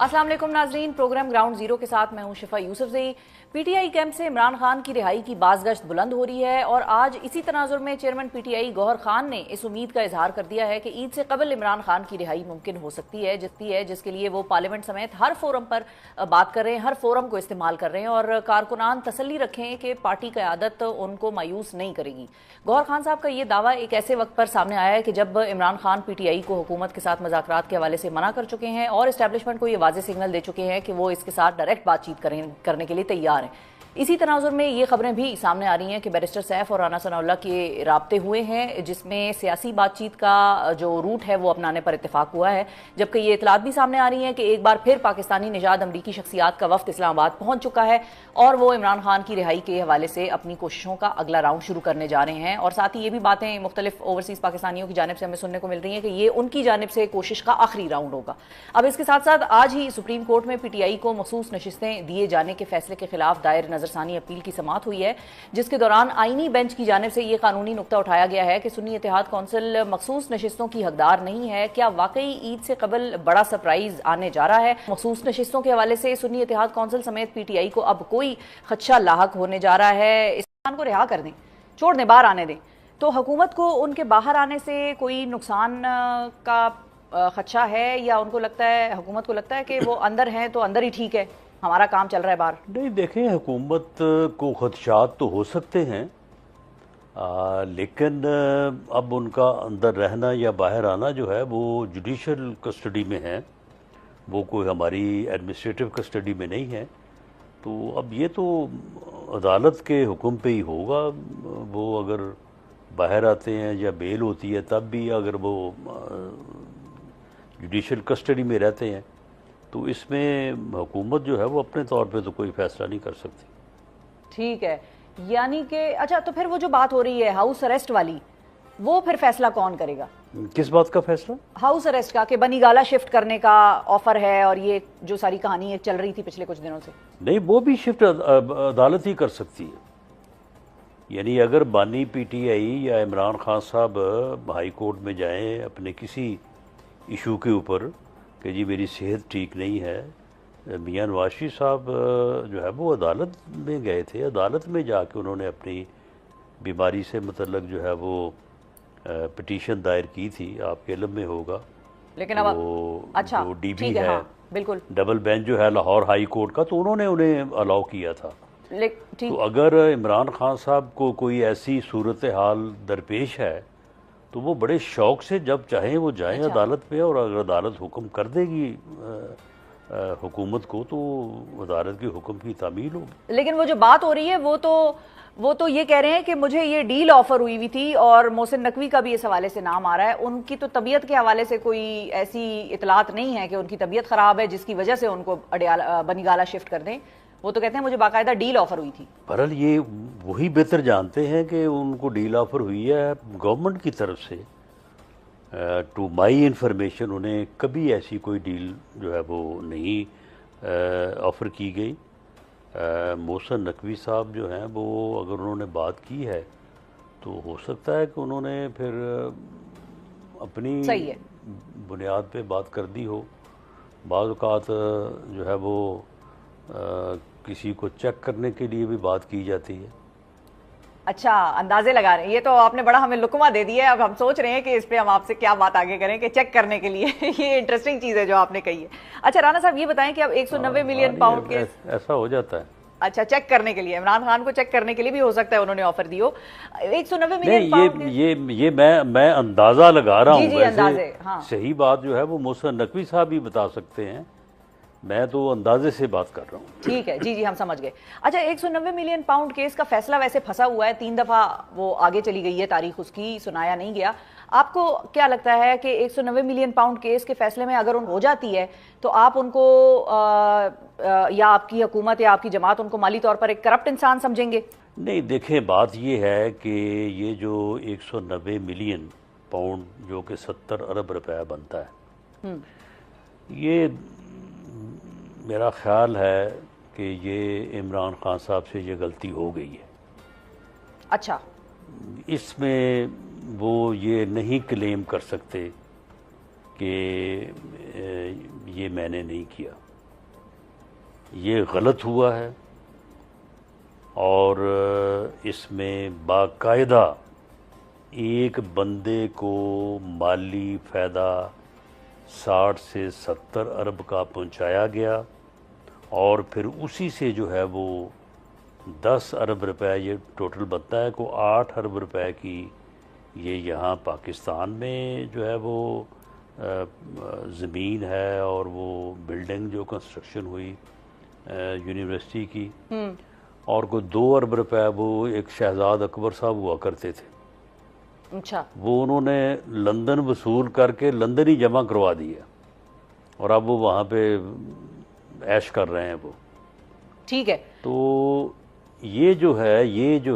अस्सलाम वालेकुम नाजरीन, प्रोग्राम ग्राउंड जीरो के साथ मैं हूं शिफा यूसुफजई। पीटीआई कैंप से इमरान खान की रिहाई की बाज़गश्त बुलंद हो रही है और आज इसी तनाजुर में चेयरमैन पीटीआई गौहर खान ने इस उम्मीद का इजहार कर दिया है कि ईद से कबल इमरान खान की रिहाई मुमकिन हो सकती है जिसके लिए वो पार्लियामेंट समेत हर फोरम पर बात कर रहे हैं, हर फोरम को इस्तेमाल कर रहे हैं और कारकुनान तसल्ली रखें कि पार्टी क़यादत उनको मायूस नहीं करेगी। गौहर खान साहब का ये दावा एक ऐसे वक्त पर सामने आया है कि जब इमरान खान पीटीआई को हुकूमत के साथ मुज़ाकरात के हवाले से मना कर चुके हैं और इस्टेब्लिशमेंट को ये वाज़ेह सिग्नल दे चुके हैं कि वो इसके साथ डायरेक्ट बातचीत करने के लिए तैयार हैं। इसी तनाजुर में ये खबरें भी सामने आ रही हैं कि बैरिस्टर सैफ और राना सनाउल्लाह के राब्ते हुए हैं, जिसमें सियासी बातचीत का जो रूट है वो अपनाने पर इत्तेफाक हुआ है। जबकि ये इतलात भी सामने आ रही हैं कि एक बार फिर पाकिस्तानी निजाद अमरीकी शख्सियात का वफ्द इस्लामाबाद पहुंच चुका है और वो इमरान खान की रिहाई के हवाले से अपनी कोशिशों का अगला राउंड शुरू करने जा रहे हैं। और साथ ही ये भी बातें मुख्तलिफ ओवरसीज़ पाकिस्तानियों की जानिब से हमें सुनने को मिल रही हैं कि ये उनकी जानिब से कोशिश का आखिरी राउंड होगा। अब इसके साथ साथ आज ही सुप्रीम कोर्ट में पीटीआई को मखसूस नशिस्तें दिए जाने के फैसले के खिलाफ दायर नजरसानी अपील की समाअत हुई है, जिसके दौरान आईनी बेंच की जानिब से यह कानूनी नुक्ता उठाया गया है कि सुन्नी इत्तेहाद कौंसिल मखसूस नशिस्तों की हकदार नहीं है। क्या वाकई ईद से कबल बड़ा सरप्राइज आने जा रहा है? मखसूस नशिस्तों के हवाले से सुन्नी इत्तेहाद कौंसिल समेत पीटीआई को अब कोई खदशा लाहक होने जा रहा है? इस इंसान को रिहा कर दें, छोड़ दें, बाहर आने दें, तो हुकूमत को उनके बाहर आने से कोई नुकसान का खदशा है या उनको लगता है, हुकूमत को लगता है कि वो अंदर हैं तो अंदर ही ठीक है, हमारा काम चल रहा है बाहर? नहीं, देखें, हुकूमत को खदशात तो हो सकते हैं, लेकिन अब उनका अंदर रहना या बाहर आना जो है वो जुडिशल कस्टडी में है, वो कोई हमारी एडमिनिस्ट्रेटिव कस्टडी में नहीं है। तो अब ये तो अदालत के हुक्म पे ही होगा। वो अगर बाहर आते हैं या बेल होती है तब भी अगर वो जुडिशल कस्टडी में रहते हैं तो इसमें हुकूमत जो है वो अपने तौर पे तो कोई फैसला नहीं कर सकती। ठीक है, यानी कि अच्छा, तो फिर वो जो बात हो रही है हाउस अरेस्ट वाली, वो फिर फैसला कौन करेगा? किस बात का फैसला? हाउस अरेस्ट का, कि बनीगाला शिफ्ट करने का ऑफर है और ये जो सारी कहानी चल रही थी पिछले कुछ दिनों से। नहीं, वो भी शिफ्ट अदालत ही कर सकती है। यानी अगर बानी पीटीआई या इमरान खान साहब हाई कोर्ट में जाएं अपने किसी इशू के ऊपर कि जी मेरी सेहत ठीक नहीं है, मियां नवाज शरीफ साहब जो है वो अदालत में गए थे, अदालत में जाके उन्होंने अपनी बीमारी से मतलब जो है वो पिटीशन दायर की थी, आपके इल्म में होगा। लेकिन अब अच्छा, जो डीबी है, हाँ, बिल्कुल डबल बेंच जो है लाहौर हाई कोर्ट का, तो उन्होंने उन्हें अलाउ किया था। तो अगर इमरान खान साहब को कोई ऐसी सूरत हाल दरपेश है तो वो बड़े शौक से जब चाहें वो जाएं अदालत पे, और अगर अदालत हुक्म कर देगी हुकूमत को तो अदालत के हुक्म की तामील होगी। लेकिन वो जो बात हो रही है वो तो ये कह रहे हैं कि मुझे ये डील ऑफर हुई थी, और मोहसिन नकवी का भी इस हवाले से नाम आ रहा है। उनकी तो तबीयत के हवाले से कोई ऐसी इतलात नहीं है कि उनकी तबीयत खराब है जिसकी वजह से उनको बनीगाला शिफ्ट कर दें। वो तो कहते हैं मुझे बाकायदा डील ऑफर हुई थी। बहरहाल ये वही बेहतर जानते हैं कि उनको डील ऑफर हुई है गवर्नमेंट की तरफ से। टू माई इन्फॉर्मेशन उन्हें कभी ऐसी कोई डील जो है वो नहीं ऑफ़र की गई। मोहसिन नकवी साहब जो हैं वो अगर उन्होंने बात की है तो हो सकता है कि उन्होंने फिर अपनी बुनियाद पे बात कर दी हो। बाज़ औक़ात जो है वो किसी को चेक करने के लिए भी बात की जाती है। अच्छा, अंदाजे लगा रहे हैं। ये तो आपने बड़ा हमें लुकमा दे दिया है। अब हम सोच रहे हैं कि इस पे हम आपसे क्या बात आगे करें कि चेक करने के लिए ये इंटरेस्टिंग चीज़ है जो आपने कही है। अच्छा राना साहब, ये बताएं कि अब 190 मिलियन पाउंड के ऐसा हो जाता है। अच्छा, चेक करने के लिए, इमरान खान को चेक करने के लिए भी हो सकता है उन्होंने ऑफर दी हो 190 मिलियन पाउंड। ये मैं अंदाजा लगा रहा हूँ। वैसे हाँ। सही बात जो है वो मोहसिन नकवी साहब भी बता सकते हैं, मैं तो अंदाजे से बात कर रहा हूँ। ठीक है, जी हम समझ गए। अच्छा, 190 मिलियन पाउंड केस का फैसला वैसे फंसा हुआ है, 3 दफ़ा वो आगे चली गई है तारीख, उसकी सुनाया नहीं गया। आपको क्या लगता है कि 190 मिलियन पाउंड केस के फैसले में अगर हो जाती है तो आप उनको या आपकी हुकूमत या आपकी जमात उनको माली तौर पर एक करप्ट इंसान समझेंगे? नहीं, देखें, बात ये है कि ये जो 190 मिलियन पाउंड जो कि 70 अरब रुपया बनता है, ये मेरा ख्याल है कि ये इमरान खान साहब से ये गलती हो गई है। अच्छा, इसमें वो ये नहीं क्लेम कर सकते कि ये मैंने नहीं किया। یہ غلط ہوا ہے، اور اس میں باقاعدہ ایک بندے کو مالی فائدہ 60 سے 70 ارب کا پہنچایا گیا، اور پھر اسی سے جو ہے وہ 10 ارب روپے، یہ ٹوٹل بنتا ہے کو 8 ارب روپے کی یہ یہاں پاکستان میں جو ہے وہ زمین ہے، اور وہ بلڈنگ جو کنسٹرکشن ہوئی یونیورسٹی کی، اور کوئی 2 ارب روپے وہ ایک شہزاد اکبر صاحب ہوا کرتے تھے، اچھا وہ انہوں نے لندن وصول کر کے لندن ہی جمع کروا دیا، اور اب وہ وہاں پہ عیش کر رہے ہیں وہ. ٹھیک ہے. تو یہ جو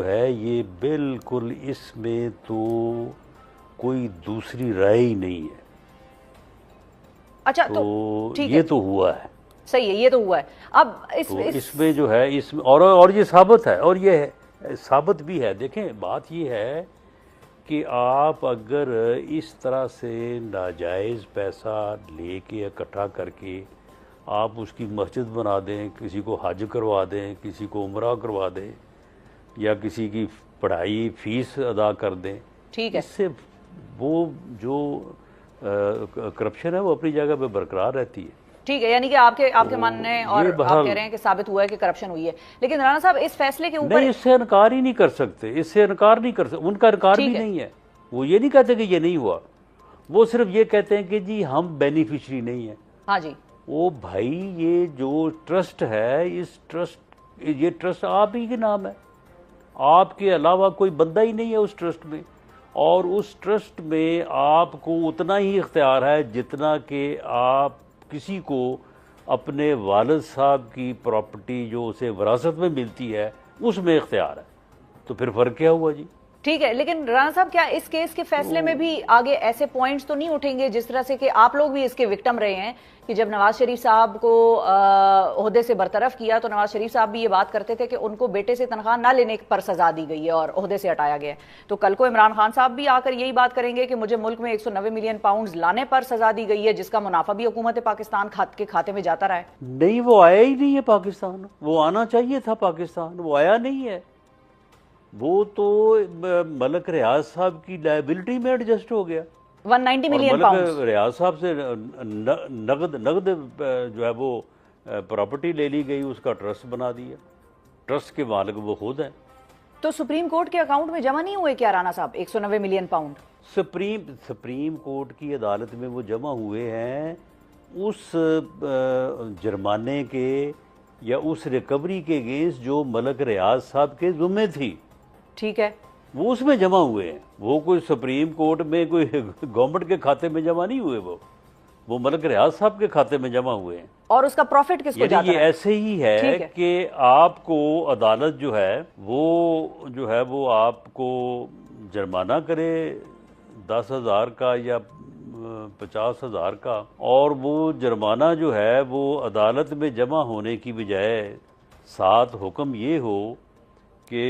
ہے یہ بالکل اس میں تو کوئی دوسری رائے ہی نہیں ہے. اچھا تو یہ تو ہوا ہے، صحیح ہے، یہ تو ہوا ہے. اب اس میں جو ہے اس میں اور یہ ثابت ہے، اور یہ ثابت بھی ہے. دیکھیں بات یہ ہے کہ آپ اگر اس طرح سے ناجائز پیسہ لے کے اکٹھا کر کے آپ اس کی مسجد بنا دیں، کسی کو حج کروا دیں، کسی کو عمرہ کروا دیں، یا کسی کی پڑھائی فیس ادا کر دیں، ٹھیک ہے، اس سے وہ جو کرپشن ہے وہ اپنی جگہ پہ برقرار رہتی ہے. ٹھیک ہے، یعنی کہ آپ کے ماننے اور آپ کہہ رہے ہیں کہ ثابت ہوا ہے کہ کرپشن ہوئی ہے. لیکن رانا صاحب اس فیصلے کے اوپر نہیں، اس سے انکار ہی نہیں کر سکتے، ان کا انکار بھی نہیں ہے. وہ یہ نہیں کہتے کہ یہ نہیں ہوا، وہ صرف یہ کہتے ہیں کہ جی ہم بینیفیشری نہیں ہیں. ہاں جی. وہ بھائی یہ جو ٹرسٹ ہے، یہ ٹرسٹ آپ ہی کے نام ہے، آپ کے علاوہ کوئی بندہ ہی نہیں ہے اس ٹرسٹ میں، اور اس ٹرسٹ میں آپ کو اتنا ہی اختیار ہے جتنا کہ آپ کسی کو اپنے والد صاحب کی پراپرٹی جو اسے وراثت میں ملتی ہے اس میں اختیار ہے. تو پھر فرق کیا ہوا جی؟ ٹھیک ہے، لیکن رانا صاحب کیا اس کیس کے فیصلے میں بھی آگے ایسے پوائنٹس تو نہیں اٹھیں گے جس طرح سے کہ آپ لوگ بھی اس کے وکٹم رہے ہیں کہ جب نواز شریف صاحب کو عہدے سے برطرف کیا تو نواز شریف صاحب بھی یہ بات کرتے تھے کہ ان کو بیٹے سے تنخواہ نہ لینے پر سزا دی گئی ہے اور عہدے سے ہٹایا گیا ہے. تو کل کو عمران خان صاحب بھی آ کر یہی بات کریں گے کہ مجھے ملک میں 190 ملین پاؤنڈز لانے پر سزا دی گئی ہے، جس کا منافع بھی حکومت پاکستان کے کھاتے میں جاتا رہا ہے. نہیں، وہ آیا ہی نہیں ہے پاکستان، وہ آنا چاہیے تھا پاکستان، وہ آیا نہیں ہے. وہ تو ملک ریاض صاحب کی لائبلٹی میں ایڈجسٹ ہو گیا، 190 ملین پاؤنڈز. ملک ریاض صاحب سے نقد جو ہے وہ پراپرٹی لے لی گئی، اس کا ٹرسٹ بنا دیا، ٹرسٹ کے مالک وہ خود ہیں. تو سپریم کورٹ کے اکاؤنٹ میں جمع نہیں ہوئے کیا رانا صاحب 190 ملین پاؤنڈ؟ سپریم کورٹ کی عدالت میں وہ جمع ہوئے ہیں اس جرمانے کے یا اس ریکوری کے اگینسٹ جو ملک ریاض صاحب کے ذمے تھی. ٹھیک ہے، وہ اس میں جمع ہوئے ہیں، وہ کوئی سپریم کورٹ میں کوئی گورنمنٹ کے کھاتے میں جمع نہیں ہوئے، وہ ملک ریاض صاحب کے کھاتے میں جمع ہوئے ہیں. اور اس کا پروفٹ کس کو جاتا ہے؟ یہ ایسے ہی ہے کہ آپ کو عدالت جو ہے وہ آپ کو جرمانہ کرے 10,000 کا یا 50,000 کا، اور وہ جرمانہ جو ہے وہ عدالت میں جمع ہونے کی بجائے ساتھ حکم یہ ہو کہ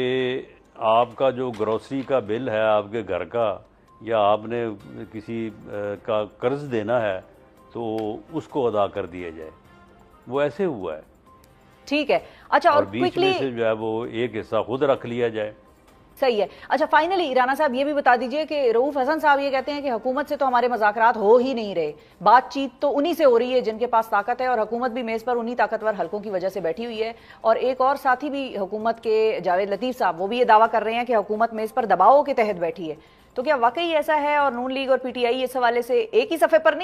آپ کا جو گروسری کا بل ہے آپ کے گھر کا، یا آپ نے کسی کا قرض دینا ہے تو اس کو ادا کر دیا جائے. وہ ایسے ہوا ہے. ٹھیک ہے. اچھا، اور بیچ میں سے جو ہے وہ ایک حصہ خود رکھ لیا جائے. صحیح ہے. اچھا، فائنلی رانا صاحب یہ بھی بتا دیجئے کہ رؤوف حسن صاحب یہ کہتے ہیں کہ حکومت سے تو ہمارے مذاکرات ہو ہی نہیں رہے، بات چیت تو انہی سے ہو رہی ہے جن کے پاس طاقت ہے، اور حکومت بھی میز پر انہی طاقتور حلقوں کی وجہ سے بیٹھی ہوئی ہے. اور ایک اور ساتھی بھی حکومت کے جاوید لطیف صاحب، وہ بھی یہ دعویٰ کر رہے ہیں کہ حکومت میز پر دباؤ کے تحت بیٹھی ہے. تو کیا واقعی ایسا ہے، اور نون لیگ اور پی ٹی آئی اس حوالے سے ایک ہی صفحے پر نہیں